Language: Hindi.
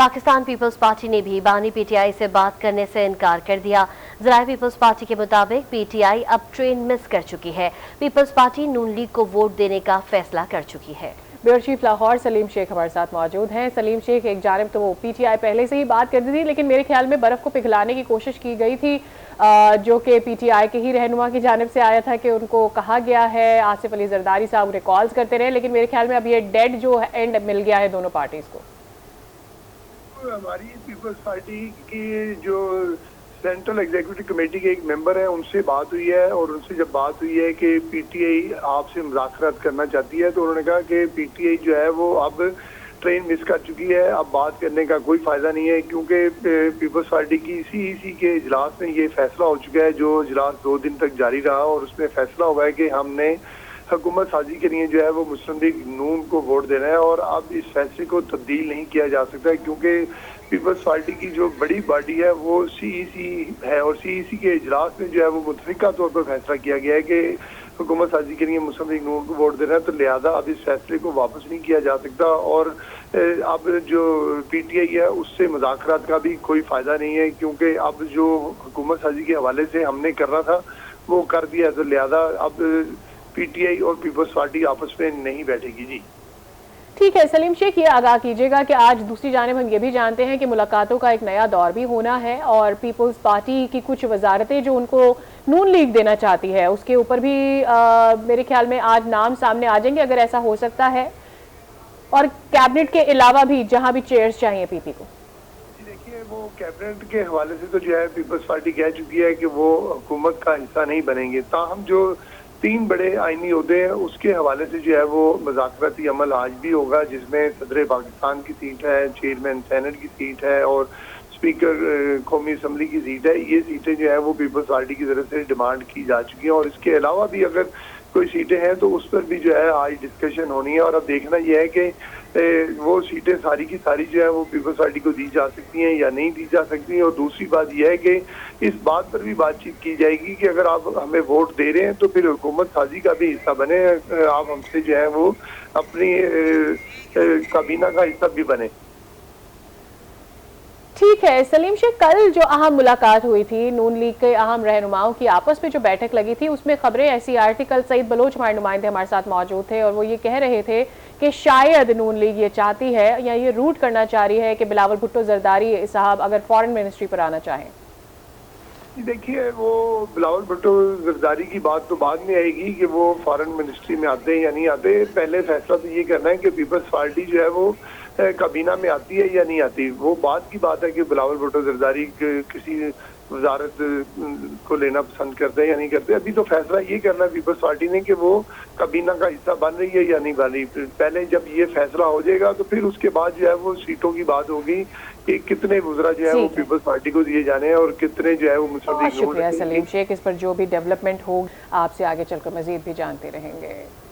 पाकिस्तान पीपल्स पार्टी ने भी बानी पीटीआई से बात करने से इनकार कर दिया। जराए पीपल्स पार्टी के मुताबिक पीटीआई अब ट्रेन मिस कर चुकी है। पीपल्स पार्टी नून लीग को वोट देने का फैसला कर चुकी है। ब्यूरो चीफ लाहौर सलीम शेख हमारे साथ मौजूद हैं। सलीम शेख, एक जानब तो वो पीटीआई पहले से ही बात करती थी, लेकिन मेरे ख्याल में बर्फ को पिघलाने की कोशिश की गई थी, जो कि पीटीआई के ही रहनुमा की जानब से आया था कि उनको कहा गया है, आसिफ अली जरदारी साहब उन्हें कॉल्स करते रहे, लेकिन मेरे ख्याल में अब ये डेड जो एंड मिल गया है दोनों पार्टीज को। हमारी पीपल्स पार्टी की जो सेंट्रल एग्जीक्यूटिव कमेटी के एक मेंबर हैं, उनसे बात हुई है और उनसे जब बात हुई है कि पीटीआई आपसे मुज़ाकरात करना चाहती है, तो उन्होंने कहा कि पीटीआई जो है वो अब ट्रेन मिस कर चुकी है, अब बात करने का कोई फ़ायदा नहीं है, क्योंकि पीपल्स पार्टी की सीईसी के इजलास में ये फैसला हो चुका है, जो इजलास 2 दिन तक जारी रहा और उसमें फैसला हुआ है कि हमने हुकूमत साजी के लिए जो है वो मुस्लिम लीग नून को वोट देना है और अब इस फैसले को तब्दील नहीं किया जा सकता, क्योंकि पीपल्स पार्टी की जो बड़ी बॉडी है वो सीईसी है और सीईसी के इजलास में जो है वो मुतफिका तौर पर फैसला किया गया है कि हुकूमत साजी के लिए मुस्लिम लीग नून को वोट देना है, तो लिहाजा अब इस फैसले को वापस नहीं किया जा सकता और अब जो पीटीआई है उससे मुज़ाकरात का भी कोई फ़ायदा नहीं है, क्योंकि अब जो हुकूमत साजी के हवाले से हमने करना था वो कर दिया, तो लिहाजा अब पीटीआई और पीपल्स पार्टी आपस में नहीं बैठेगी। जी ठीक है सलीम शेख, ये आगाह कीजिएगा कि आज दूसरी जानिब हम ये भी जानते हैं कि मुलाकातों का एक नया दौर भी होना है और पीपल्स पार्टी की कुछ वजारतें जो उनको नून लीग देना चाहती है उसके ऊपर भी मेरे ख्याल में आज नाम सामने आ जाएंगे, अगर ऐसा हो सकता है, और कैबिनेट के अलावा भी जहां भी चेयर्स चाहिए पीपी को। देखिए, वो कैबिनेट के हवाले से तो जो है पीपल्स पार्टी कह चुकी है कि वो हुकूमत का हिस्सा नहीं बनेंगे, ताहम जो 3 बड़े आईनी ओहदे हैं उसके हवाले से जो है वो मुज़ाकराती अमल आज भी होगा, जिसमें सदर पाकिस्तान की सीट है, चेयरमैन सेनेट की सीट है और स्पीकर कौमी असम्बली की सीट है। ये सीटें जो है वो पीपल्स पार्टी की तरफ से डिमांड की जा चुकी हैं और इसके अलावा भी अगर कोई सीटें हैं तो उस पर भी जो है आज डिस्कशन होनी है और अब देखना यह है कि वो सीटें सारी की सारी जो है वो पीपल्स पार्टी को दी जा सकती हैं या नहीं दी जा सकती हैं। और दूसरी बात यह है कि इस बात पर भी बातचीत की जाएगी कि अगर आप हमें वोट दे रहे हैं तो फिर हुकूमत साजी का भी हिस्सा बने, आप हमसे जो है वो अपनी काबीना का हिस्सा भी बने। ठीक है सलीम शेख, कल जो अहम मुलाकात हुई थी नून लीग के अहम रहनुमाओं की आपस में जो बैठक लगी थी उसमें खबरें ऐसी आ रही थी, कल सईद बलोच हमारे नुमाइंदे हमारे साथ मौजूद थे और वो ये कह रहे थे कि शायद नून लीग ये चाहती है या ये रूट करना चाह रही है कि बिलावल भुट्टो जरदारी साहब अगर फॉरेन मिनिस्ट्री पर आना चाहें। देखिए, वो बिलावल भुट्टो जरदारी की बात तो बाद में आएगी कि वो फॉरेन मिनिस्ट्री में आते हैं या नहीं आते, पहले फैसला तो ये करना है कि पीपल्स पार्टी जो है वो काबीना में आती है या नहीं आती। वो बात की बात है कि बिलावल भुट्टो जरदारी किसी वजारत को लेना पसंद करते हैं या नहीं करते। अभी तो फैसला ये करना है पीपल्स पार्टी ने कि वो काबीना का हिस्सा बन रही है या नहीं बन रही। पहले जब ये फैसला हो जाएगा तो फिर उसके बाद जो है वो सीटों की बात होगी कि कितने वुज़रा जो है वो पीपल्स पार्टी को दिए जाने हैं और कितने जो है वो मुस्लिम लीग। शुक्रिया सलीम शेख, इस पर जो भी डेवलपमेंट हो आपसे आगे चलकर मजीद भी जानते रहेंगे।